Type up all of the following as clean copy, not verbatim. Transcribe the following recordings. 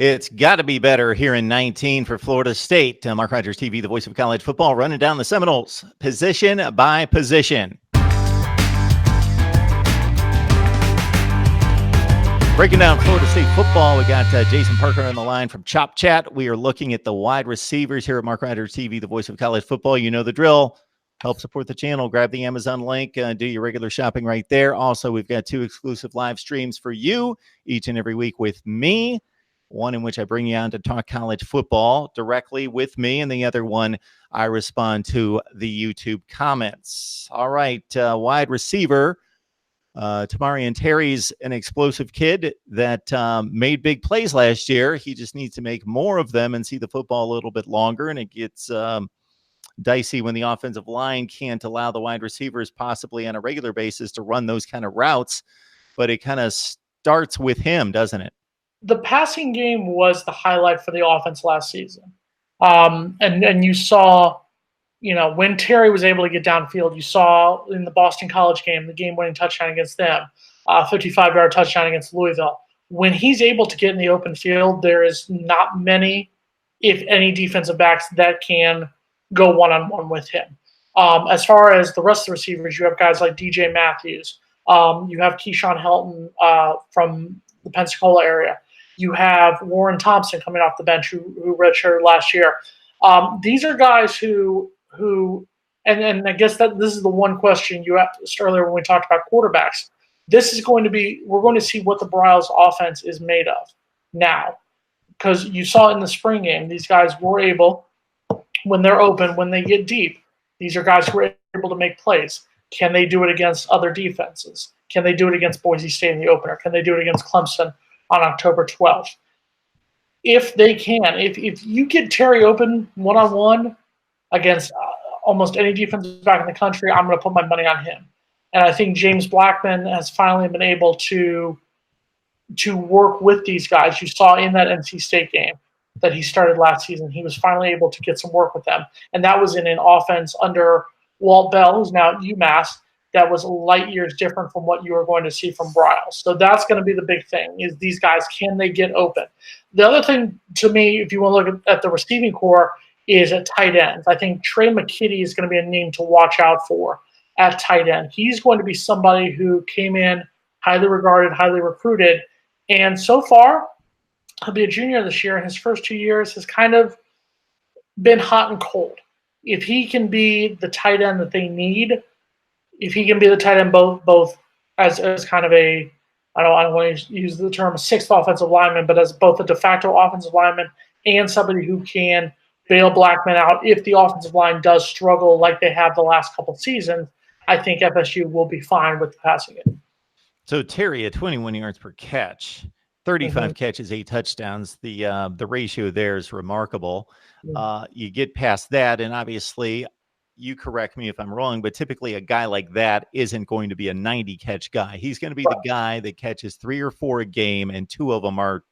It's got to be better here in 19 for Florida State. Mark Rogers TV, the voice of college football, running down the Seminoles position by position. Breaking down Florida State football, we got Jason Parker on the line from Chop Chat. We are looking at the wide receivers here at Mark Rogers TV, the voice of college football. You know the drill. Help support the channel. Grab the Amazon link. Do your regular shopping right there. Also, we've got 2 exclusive live streams for you each and every week with me. One in which I bring you on to talk college football directly with me, and the other one I respond to the YouTube comments. All right, wide receiver. Tamorrion Terry's an explosive kid that made big plays last year. He just needs to make more of them and see the football a little bit longer, and it gets dicey when the offensive line can't allow the wide receivers possibly on a regular basis to run those kind of routes, but it kind of starts with him, doesn't it? The passing game was the highlight for the offense last season. And you saw, when Terry was able to get downfield, you saw in the Boston College game, the game-winning touchdown against them, 55-yard touchdown against Louisville. When he's able to get in the open field, there is not many, if any, defensive backs that can go one-on-one with him. As far as the rest of the receivers, you have guys like DJ Matthews. You have Keyshawn Helton from the Pensacola area. You have Warren Thompson coming off the bench who redshirted last year. These are guys who and I guess that this is the one question you asked earlier when we talked about quarterbacks. This is going to be, we're going to see what the Briles offense is made of now. Because you saw in the spring game, these guys were able, when they're open, when they get deep, these are guys who are able to make plays. Can they do it against other defenses? Can they do it against Boise State in the opener? Can they do it against Clemson on October 12th? If they can, if you get Terry open one-on-one against almost any defensive back in the country, I'm going to put my money on him. And I think James Blackman has finally been able to work with these guys. You saw in that NC State game that he started last season, he was finally able to get some work with them. And that was in an offense under Walt Bell, who's now at UMass, that was light years different from what you were going to see from Briles. So that's going to be the big thing, is these guys, can they get open? The other thing to me, if you want to look at the receiving core, is at tight ends. I think Trey McKitty is going to be a name to watch out for at tight end. He's going to be somebody who came in highly regarded, highly recruited, and so far, he'll be a junior this year, and his first 2 years has kind of been hot and cold. If he can be the tight end that they need, if he can be the tight end both as kind of a, I don't want to use the term sixth offensive lineman, but as both a de facto offensive lineman and somebody who can bail Blackman out if the offensive line does struggle like they have the last couple seasons, I think FSU will be fine with the passing game. So Terry at 21 yards per catch, 35 catches, 8 touchdowns. The ratio there is remarkable. You get past that, and obviously, you correct me if I'm wrong, but typically a guy like that isn't going to be a 90-catch guy. He's going to be the guy that catches 3 or 4 a game, and 2 of them are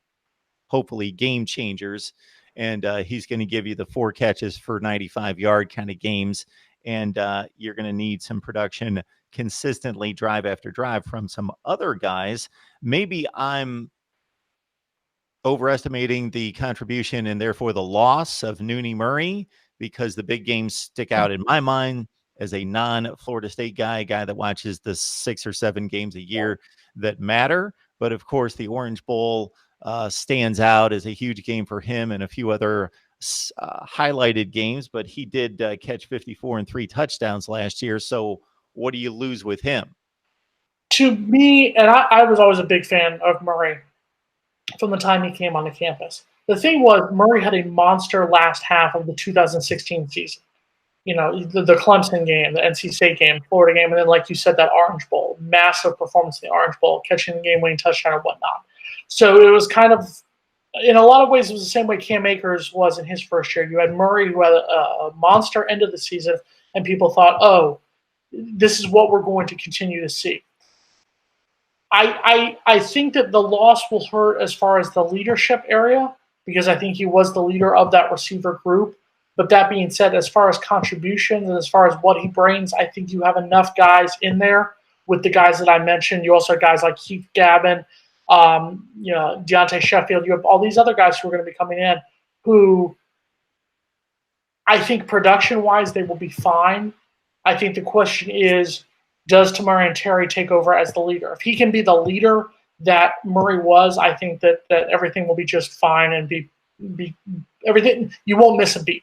hopefully game changers. And he's going to give you the 4 catches for 95-yard kind of games. And you're going to need some production consistently, drive after drive, from some other guys. Maybe I'm overestimating the contribution and therefore the loss of Nooney Murray, because the big games stick out in my mind as a non-Florida State guy, a guy that watches the 6 or 7 games a year that matter. But of course, the Orange Bowl stands out as a huge game for him, and a few other highlighted games. But he did catch 54 and 3 touchdowns last year. So what do you lose with him? To me, and I was always a big fan of Murray from the time he came onto campus. The thing was, Murray had a monster last half of the 2016 season. The Clemson game, the NC State game, Florida game, and then, like you said, that Orange Bowl, massive performance in the Orange Bowl, catching the game-winning touchdown and whatnot. So it was kind of, in a lot of ways, it was the same way Cam Akers was in his first year. You had Murray, who had a monster end of the season, and people thought, oh, this is what we're going to continue to see. I think that the loss will hurt as far as the leadership area, because I think he was the leader of that receiver group. But that being said, as far as contributions and as far as what he brings, I think you have enough guys in there with the guys that I mentioned. You also have guys like Keith Gavin, Deontay Sheffield. You have all these other guys who are going to be coming in who I think production-wise they will be fine. I think the question is, does Tamorrion Terry take over as the leader? If he can be the leader that Murray was, I think that everything will be just fine and be everything. You won't miss a beat.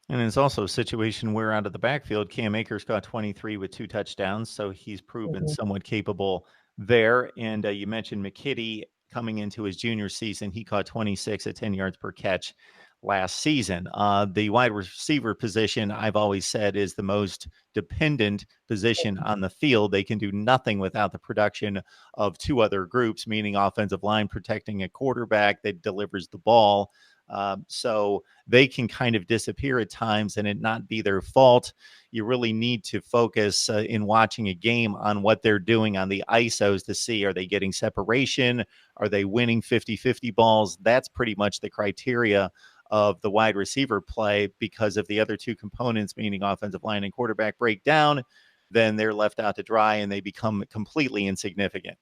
And it's also a situation where out of the backfield, Cam Akers got 23 with 2 touchdowns, so he's proven somewhat capable there. And you mentioned McKitty coming into his junior season. He caught 26 at 10 yards per catch last season. The wide receiver position, I've always said, is the most dependent position on the field. They can do nothing without the production of 2 other groups, meaning offensive line protecting a quarterback that delivers the ball. So they can kind of disappear at times and it not be their fault. You really need to focus in watching a game on what they're doing on the ISOs to see, are they getting separation? Are they winning 50-50 balls? That's pretty much the criteria of the wide receiver play, because of the other 2 components, meaning offensive line and quarterback breakdown, then they're left out to dry and they become completely insignificant.